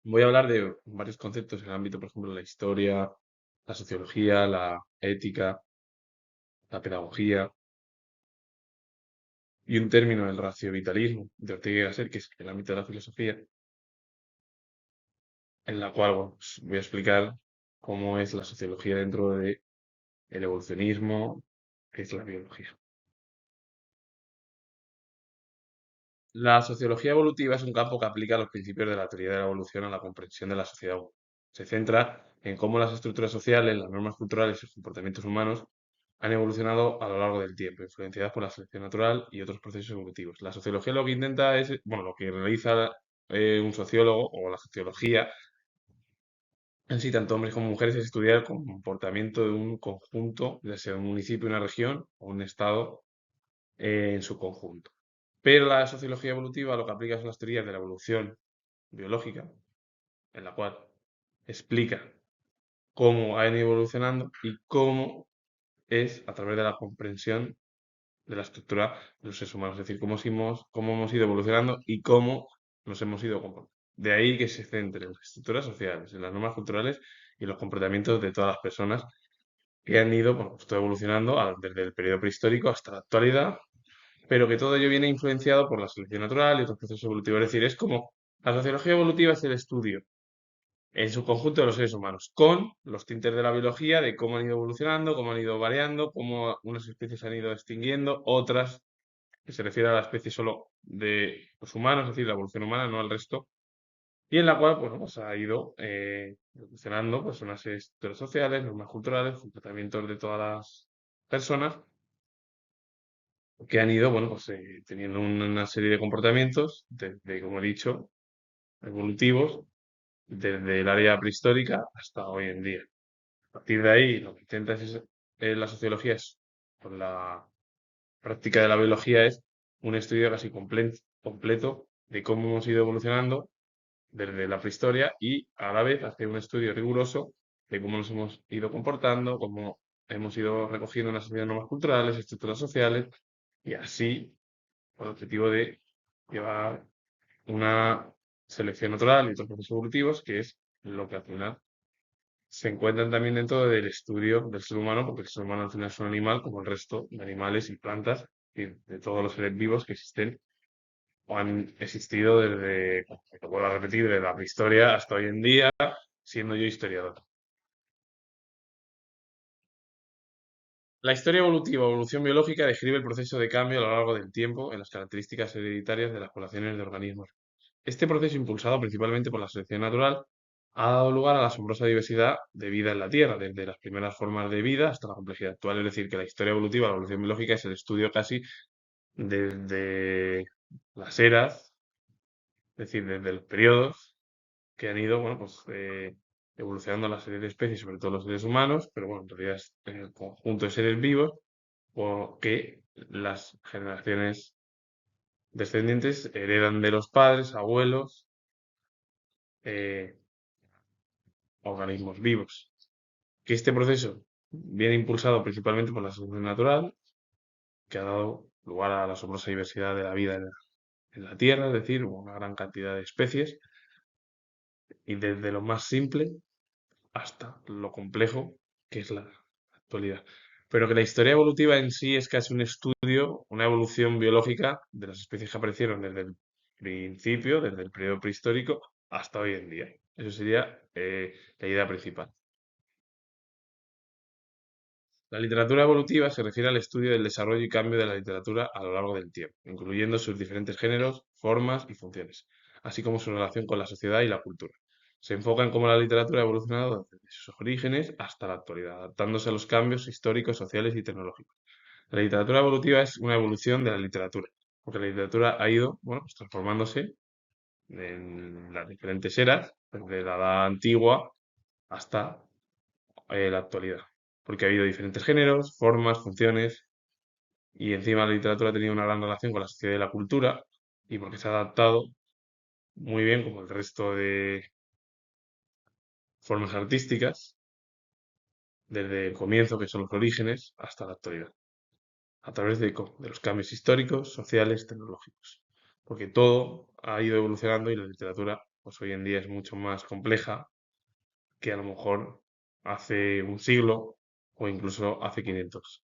Voy a hablar de varios conceptos en el ámbito, por ejemplo, de la historia, la sociología, la ética, la pedagogía y un término, el raciovitalismo, de Ortega y Gasset, que es el ámbito de la filosofía, en la cual, bueno, pues, voy a explicar cómo es la sociología dentro del evolucionismo, que es la biología. La sociología evolutiva es un campo que aplica los principios de la teoría de la evolución a la comprensión de la sociedad humana. Se centra en cómo las estructuras sociales, las normas culturales y los comportamientos humanos han evolucionado a lo largo del tiempo, influenciadas por la selección natural y otros procesos evolutivos. La sociología lo que intenta es, bueno, lo que realiza un sociólogo o la sociología en sí, tanto hombres como mujeres, es estudiar el comportamiento de un conjunto, ya sea un municipio, una región o un estado en su conjunto. Pero la sociología evolutiva lo que aplica son las teorías de la evolución biológica, en la cual explica cómo ha ido evolucionando y cómo es a través de la comprensión de la estructura de los seres humanos, es decir, cómo hemos ido evolucionando y cómo nos hemos ido comportando. De ahí que se centre en las estructuras sociales, en las normas culturales y en los comportamientos de todas las personas que han ido, bueno, pues, todo evolucionando desde el periodo prehistórico hasta la actualidad, pero que todo ello viene influenciado por la selección natural y otros procesos evolutivos. Es decir, es como la sociología evolutiva es el estudio en su conjunto de los seres humanos, con los tintes de la biología, de cómo han ido evolucionando, cómo han ido variando, cómo unas especies han ido extinguiendo, otras que se refiere a la especie solo de los humanos, es decir, la evolución humana, no al resto, y en la cual pues ha ido evolucionando pues, unas estructuras sociales, normas culturales, comportamientos de todas las personas que han ido, bueno, pues teniendo una serie de comportamientos, desde, como he dicho, evolutivos, desde el área prehistórica hasta hoy en día. A partir de ahí, lo que intenta la sociología es, con la práctica de la biología, es un estudio casi completo de cómo hemos ido evolucionando desde la prehistoria y a la vez hacer un estudio riguroso de cómo nos hemos ido comportando, cómo hemos ido recogiendo una serie de normas culturales, estructuras sociales y así con el objetivo de llevar una selección natural y otros procesos evolutivos, que es lo que al final se encuentran también dentro del estudio del ser humano, porque el ser humano al final es un animal como el resto de animales y plantas y de todos los seres vivos que existen o han existido desde, lo vuelvo a repetir, desde la prehistoria hasta hoy en día, siendo yo historiador. La historia evolutiva o evolución biológica describe el proceso de cambio a lo largo del tiempo en las características hereditarias de las poblaciones de organismos. Este proceso, impulsado principalmente por la selección natural, ha dado lugar a la asombrosa diversidad de vida en la Tierra, desde las primeras formas de vida hasta la complejidad actual. Es decir, que la historia evolutiva, la evolución biológica, es el estudio casi desde las eras, es decir, desde los periodos que han ido, bueno, pues evolucionando la serie de especies, sobre todo los seres humanos, pero bueno, en realidad es en el conjunto de seres vivos, o que las generaciones descendientes heredan de los padres, abuelos, eh, organismos vivos. Que este proceso viene impulsado principalmente por la selección natural, que ha dado lugar a la asombrosa diversidad de la vida en la Tierra, es decir, una gran cantidad de especies, y desde lo más simple hasta lo complejo que es la actualidad. Pero que la historia evolutiva en sí es casi un estudio, una evolución biológica de las especies que aparecieron desde el principio, desde el periodo prehistórico, hasta hoy en día. Eso sería la idea principal. La literatura evolutiva se refiere al estudio del desarrollo y cambio de la literatura a lo largo del tiempo, incluyendo sus diferentes géneros, formas y funciones, así como su relación con la sociedad y la cultura. Se enfoca en cómo la literatura ha evolucionado desde sus orígenes hasta la actualidad, adaptándose a los cambios históricos, sociales y tecnológicos. La literatura evolutiva es una evolución de la literatura, porque la literatura ha ido, bueno, pues transformándose en las diferentes eras, desde la edad antigua hasta la actualidad, porque ha habido diferentes géneros, formas, funciones, y encima la literatura ha tenido una gran relación con la sociedad y la cultura, y porque se ha adaptado muy bien, como el resto de formas artísticas, desde el comienzo, que son los orígenes, hasta la actualidad, a través de los cambios históricos, sociales, tecnológicos, porque todo ha ido evolucionando y la literatura pues hoy en día es mucho más compleja que a lo mejor hace un siglo o incluso hace 500.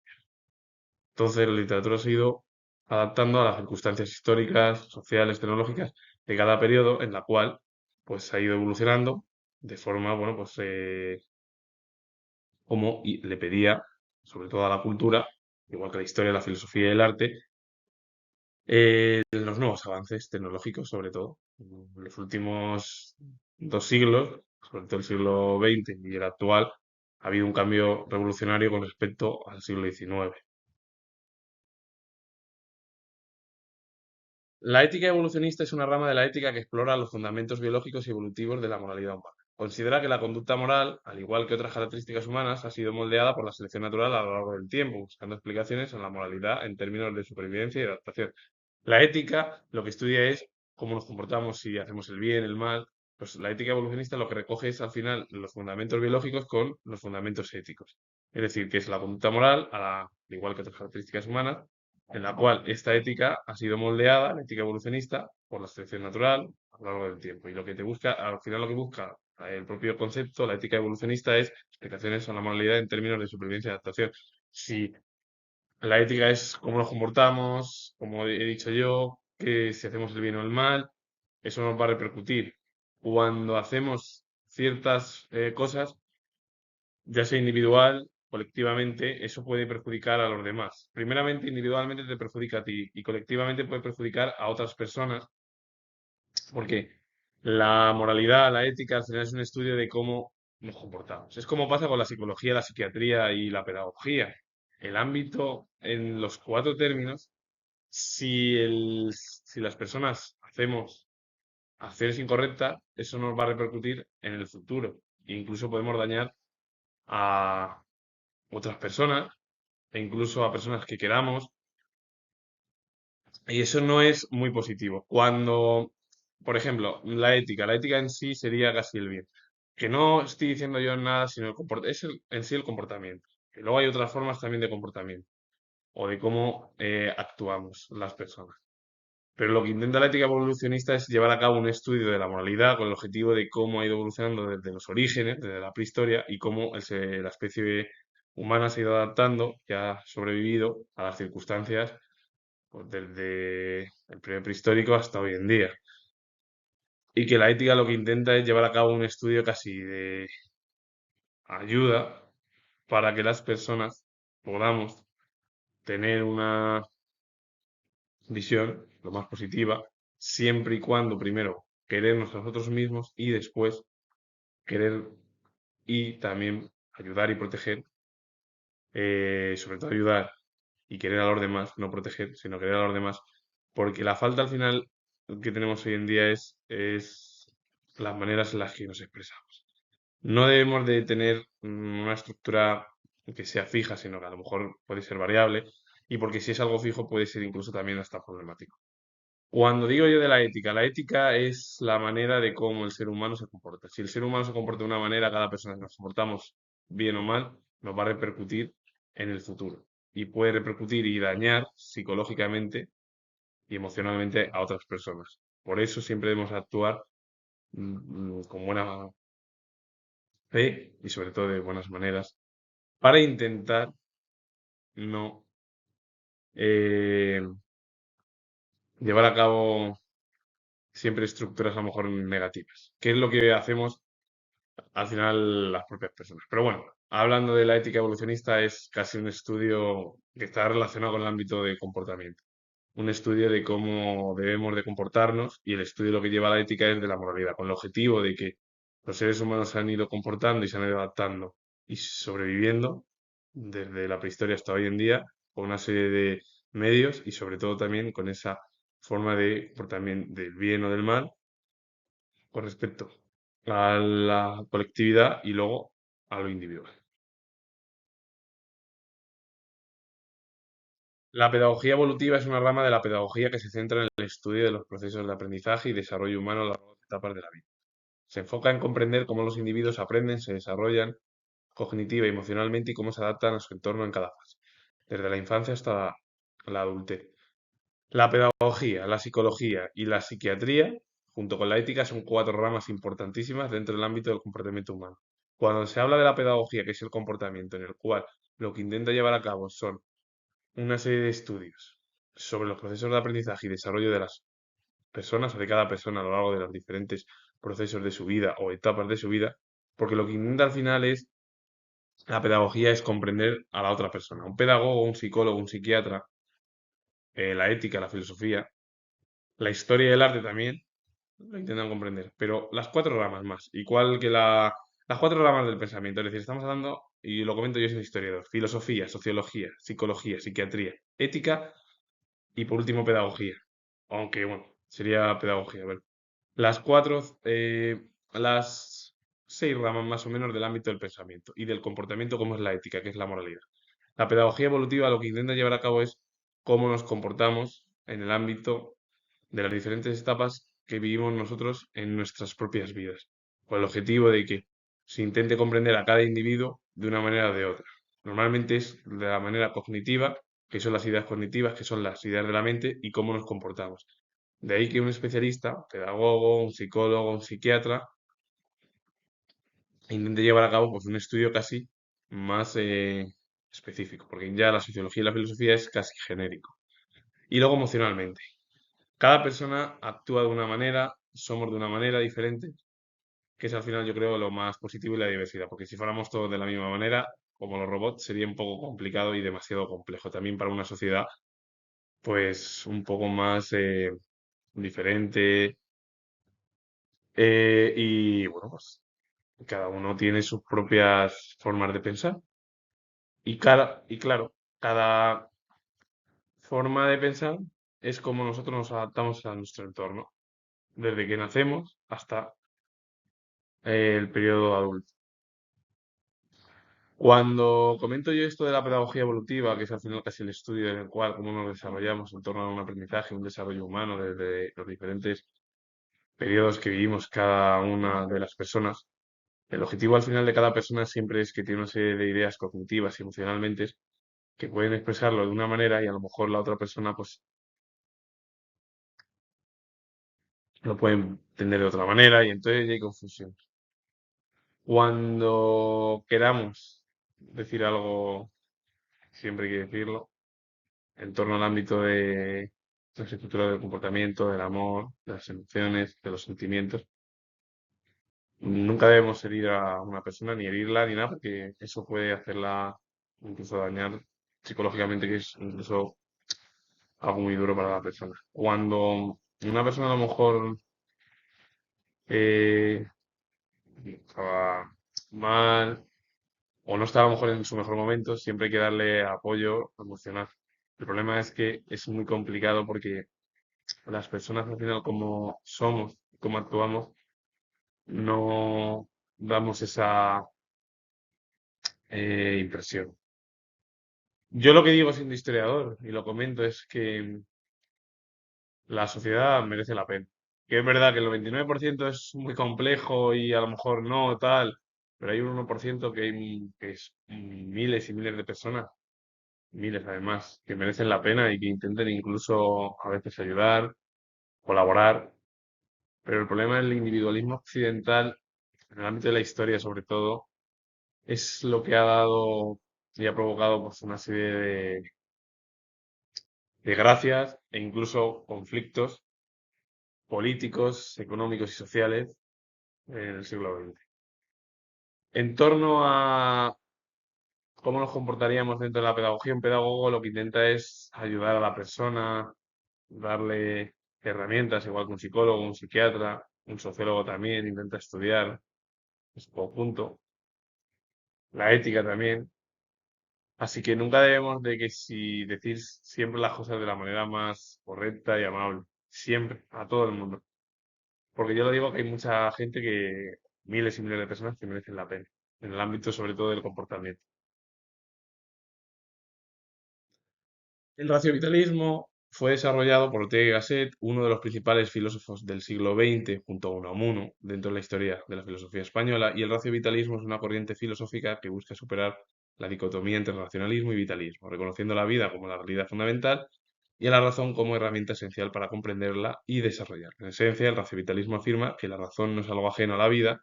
Entonces, la literatura se ha ido adaptando a las circunstancias históricas, sociales, tecnológicas de cada periodo, en la cual pues ha ido evolucionando de forma, bueno, pues como le pedía, sobre todo a la cultura, igual que la historia, la filosofía y el arte, los nuevos avances tecnológicos, sobre todo. En los últimos 2 siglos, sobre todo el siglo XX y el actual, ha habido un cambio revolucionario con respecto al siglo XIX. La ética evolucionista es una rama de la ética que explora los fundamentos biológicos y evolutivos de la moralidad humana. Considera que la conducta moral, al igual que otras características humanas, ha sido moldeada por la selección natural a lo largo del tiempo, buscando explicaciones en la moralidad en términos de supervivencia y adaptación. La ética lo que estudia es cómo nos comportamos, si hacemos el bien, el mal. Pues la ética evolucionista lo que recoge es al final los fundamentos biológicos con los fundamentos éticos. Es decir, que es la conducta moral, al igual que otras características humanas, en la cual esta ética ha sido moldeada, la ética evolucionista, por la selección natural a lo largo del tiempo. Y lo que te busca, al final lo que busca el propio concepto, la ética evolucionista, es explicaciones a la moralidad en términos de supervivencia y adaptación. Si la ética es cómo nos comportamos, como he dicho yo, que si hacemos el bien o el mal, eso nos va a repercutir. Cuando hacemos ciertas cosas, ya sea individual, colectivamente, eso puede perjudicar a los demás. Primeramente, individualmente te perjudica a ti y colectivamente puede perjudicar a otras personas, porque la moralidad, la ética, al final es un estudio de cómo nos comportamos. Es como pasa con la psicología, la psiquiatría y la pedagogía. El ámbito en los 4 términos, si las personas hacemos acciones incorrectas, eso nos va a repercutir en el futuro. E incluso podemos dañar a otras personas e incluso a personas que queramos. Y eso no es muy positivo. Cuando, por ejemplo, la ética en sí sería casi el bien. Que no estoy diciendo yo nada, sino es en sí el comportamiento. Que luego hay otras formas también de comportamiento o de cómo actuamos las personas. Pero lo que intenta la ética evolucionista es llevar a cabo un estudio de la moralidad con el objetivo de cómo ha ido evolucionando desde los orígenes, desde la prehistoria, y cómo la especie humana se ha ido adaptando y ha sobrevivido a las circunstancias pues, desde el primer prehistórico hasta hoy en día. Y que la ética lo que intenta es llevar a cabo un estudio casi de ayuda para que las personas podamos tener una visión lo más positiva, siempre y cuando primero querernos a nosotros mismos y después querer y también ayudar y proteger, sobre todo ayudar y querer a los demás, no proteger, sino querer a los demás, porque la falta al final que tenemos hoy en día es las maneras en las que nos expresamos. No debemos de tener una estructura que sea fija, sino que a lo mejor puede ser variable, y porque si es algo fijo puede ser incluso también hasta problemático. Cuando digo yo de la ética es la manera de cómo el ser humano se comporta. Si el ser humano se comporta de una manera, cada persona que nos comportamos bien o mal, nos va a repercutir en el futuro. Y puede repercutir y dañar psicológicamente y emocionalmente a otras personas. Por eso siempre debemos actuar con buena fe y sobre todo de buenas maneras para intentar no eh, llevar a cabo siempre estructuras a lo mejor negativas. ¿Qué es lo que hacemos al final las propias personas? Pero bueno, hablando de la ética evolucionista, es casi un estudio que está relacionado con el ámbito de comportamiento. Un estudio de cómo debemos de comportarnos y el estudio lo que lleva a la ética es de la moralidad, con el objetivo de que los seres humanos se han ido comportando y se han ido adaptando y sobreviviendo desde la prehistoria hasta hoy en día con una serie de medios y sobre todo también con esa forma de comportamiento del bien o del mal con respecto a la colectividad y luego a lo individual. La pedagogía evolutiva es una rama de la pedagogía que se centra en el estudio de los procesos de aprendizaje y desarrollo humano a lo largo de etapas de la vida. Se enfoca en comprender cómo los individuos aprenden, se desarrollan cognitiva y emocionalmente y cómo se adaptan a su entorno en cada fase, desde la infancia hasta la adultez. La pedagogía, la psicología y la psiquiatría junto con la ética, son cuatro ramas importantísimas dentro del ámbito del comportamiento humano. Cuando se habla de la pedagogía, que es el comportamiento, en el cual lo que intenta llevar a cabo son una serie de estudios sobre los procesos de aprendizaje y desarrollo de las personas o de cada persona a lo largo de los diferentes procesos de su vida o etapas de su vida, porque lo que intenta al final es, la pedagogía es comprender a la otra persona. Un pedagogo, un psicólogo, un psiquiatra, la ética, la filosofía, la historia y el arte también lo intentan comprender, pero las cuatro ramas más, igual que las cuatro ramas del pensamiento, es decir, estamos hablando, y lo comento yo soy historiador, filosofía, sociología, psicología, psiquiatría, ética y por último pedagogía, aunque bueno, sería pedagogía, ¿vale? Las cuatro, las seis ramas más o menos del ámbito del pensamiento y del comportamiento como es la ética, que es la moralidad. La pedagogía evolutiva lo que intenta llevar a cabo es cómo nos comportamos en el ámbito de las diferentes etapas que vivimos nosotros en nuestras propias vidas, con el objetivo de que se intente comprender a cada individuo de una manera o de otra. Normalmente es de la manera cognitiva, que son las ideas cognitivas, que son las ideas de la mente, y cómo nos comportamos. De ahí que un especialista, pedagogo, un psicólogo, un psiquiatra, intente llevar a cabo pues, un estudio casi más específico, porque ya la sociología y la filosofía es casi genérico. Y luego emocionalmente. Cada persona actúa de una manera, somos de una manera diferente, que es al final yo creo lo más positivo y la diversidad, porque si fuéramos todos de la misma manera, como los robots, sería un poco complicado y demasiado complejo. También para una sociedad, pues un poco más diferente. Y bueno, pues cada uno tiene sus propias formas de pensar. Y claro, cada forma de pensar es como nosotros nos adaptamos a nuestro entorno, desde que nacemos hasta el periodo adulto. Cuando comento yo esto de la pedagogía evolutiva, que es al final casi el estudio en el cual cómo nos desarrollamos en torno a un aprendizaje, un desarrollo humano desde los diferentes periodos que vivimos cada una de las personas, el objetivo al final de cada persona siempre es que tiene una serie de ideas cognitivas y emocionalmente que pueden expresarlo de una manera y a lo mejor la otra persona pues lo puede entender de otra manera y entonces ya hay confusión. Cuando queramos decir algo, siempre hay que decirlo, en torno al ámbito de las estructuras del comportamiento, del amor, de las emociones, de los sentimientos, nunca debemos herir a una persona, ni herirla, ni nada, porque eso puede hacerla incluso dañar psicológicamente, que es incluso algo muy duro para la persona. Cuando una persona a lo mejor eh, estaba mal o no está a lo mejor en su mejor momento, siempre hay que darle apoyo emocional. El problema es que es muy complicado porque las personas al final como somos, como actuamos, no damos esa impresión. Yo lo que digo siendo historiador, y lo comento, es que la sociedad merece la pena. Que es verdad que el 99% es muy complejo y a lo mejor no, tal, pero hay un 1% que es miles y miles de personas, miles además, que merecen la pena y que intenten incluso a veces ayudar, colaborar. Pero el problema del individualismo occidental, en el ámbito de la historia sobre todo, es lo que ha dado y ha provocado pues, una serie de gracias e incluso conflictos políticos, económicos y sociales en el siglo XX. En torno a cómo nos comportaríamos dentro de la pedagogía, un pedagogo lo que intenta es ayudar a la persona, darle herramientas, igual que un psicólogo, un psiquiatra, un sociólogo también intenta estudiar en su conjunto, la ética también. Así que nunca debemos de que si decir siempre las cosas de la manera más correcta y amable, siempre, a todo el mundo. Porque yo lo digo que hay mucha gente que, miles y miles de personas que merecen la pena, en el ámbito sobre todo del comportamiento. El raciovitalismo fue desarrollado por Ortega y Gasset, uno de los principales filósofos del siglo XX, junto a Unamuno, dentro de la historia de la filosofía española, y el raciovitalismo es una corriente filosófica que busca superar la dicotomía entre racionalismo y vitalismo, reconociendo la vida como la realidad fundamental y a la razón como herramienta esencial para comprenderla y desarrollarla. En esencia, el raciovitalismo afirma que la razón no es algo ajeno a la vida,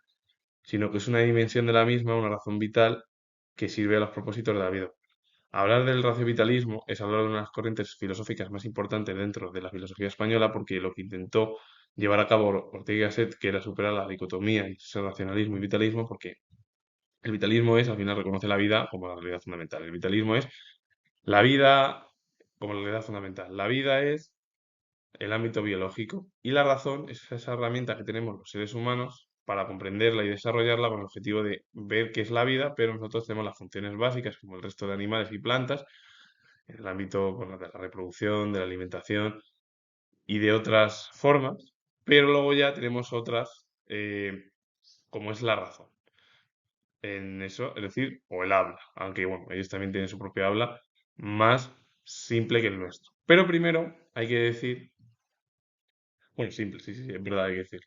sino que es una dimensión de la misma, una razón vital que sirve a los propósitos de la vida. Hablar del raciovitalismo es hablar de unas corrientes filosóficas más importantes dentro de la filosofía española, porque lo que intentó llevar a cabo Ortega y Gasset, que era superar la dicotomía entre racionalismo y vitalismo, porque el vitalismo es, al final, reconoce la vida como la realidad fundamental. El vitalismo es la vida como la realidad fundamental. La vida es el ámbito biológico y la razón es esa herramienta que tenemos los seres humanos para comprenderla y desarrollarla con el objetivo de ver qué es la vida, pero nosotros tenemos las funciones básicas como el resto de animales y plantas en el ámbito, bueno, de la reproducción, de la alimentación y de otras formas, pero luego ya tenemos otras, como es la razón. En eso, es decir, o el habla, aunque bueno, ellos también tienen su propia habla más simple que el nuestro. Pero primero hay que decir, bueno, simple, sí, sí, sí, es verdad, hay que decir.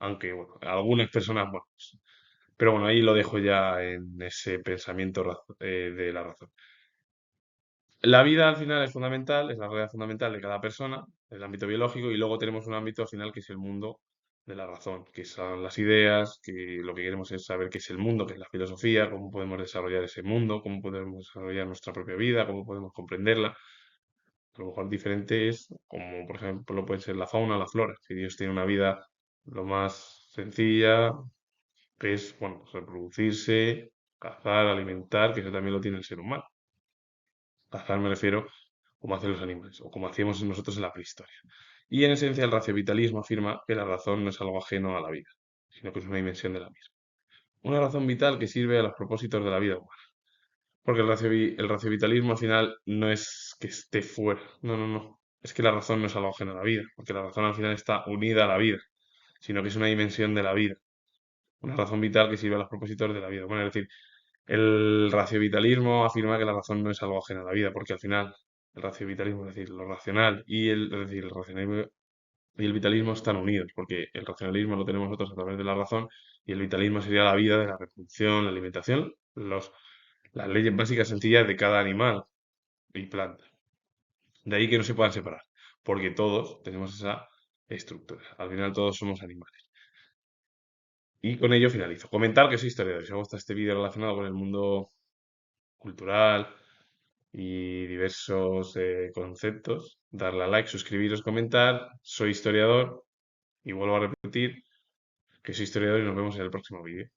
Aunque, bueno, algunas personas, bueno, pero bueno, ahí lo dejo ya en ese pensamiento de la razón. La vida al final es fundamental, es la realidad fundamental de cada persona, el ámbito biológico, y luego tenemos un ámbito al final que es el mundo de la razón, que son las ideas, que lo que queremos es saber qué es el mundo, qué es la filosofía, cómo podemos desarrollar ese mundo, cómo podemos desarrollar nuestra propia vida, cómo podemos comprenderla. A lo mejor diferentes, como por ejemplo puede ser la fauna o la flora. Si Dios tiene una vida lo más sencilla, que es, bueno, reproducirse, cazar, alimentar, que eso también lo tiene el ser humano. Cazar me refiero como hacen los animales, o como hacíamos nosotros en la prehistoria. Y en esencia el raciovitalismo afirma que la razón no es algo ajeno a la vida, sino que es una dimensión de la misma. Una razón vital que sirve a los propósitos de la vida humana. Porque el raciovitalismo al final no es que esté fuera, no, no, no. Es que la razón no es algo ajeno a la vida, porque la razón al final está unida a la vida, sino que es una dimensión de la vida, una razón vital que sirve a los propósitos de la vida. Bueno, es decir, el raciovitalismo afirma que la razón no es algo ajeno a la vida, porque al final el raciovitalismo, es decir, lo racional y es decir, el racionalismo y el vitalismo están unidos, porque el racionalismo lo tenemos nosotros a través de la razón y el vitalismo sería la vida de la reproducción, la alimentación, las leyes básicas sencillas de cada animal y planta. De ahí que no se puedan separar, porque todos tenemos esa estructura. Al final todos somos animales. Y con ello finalizo. Comentar que soy historiador. Si os gusta este vídeo relacionado con el mundo cultural y diversos conceptos, darle a like, suscribiros, comentar. Soy historiador y vuelvo a repetir que soy historiador y nos vemos en el próximo vídeo.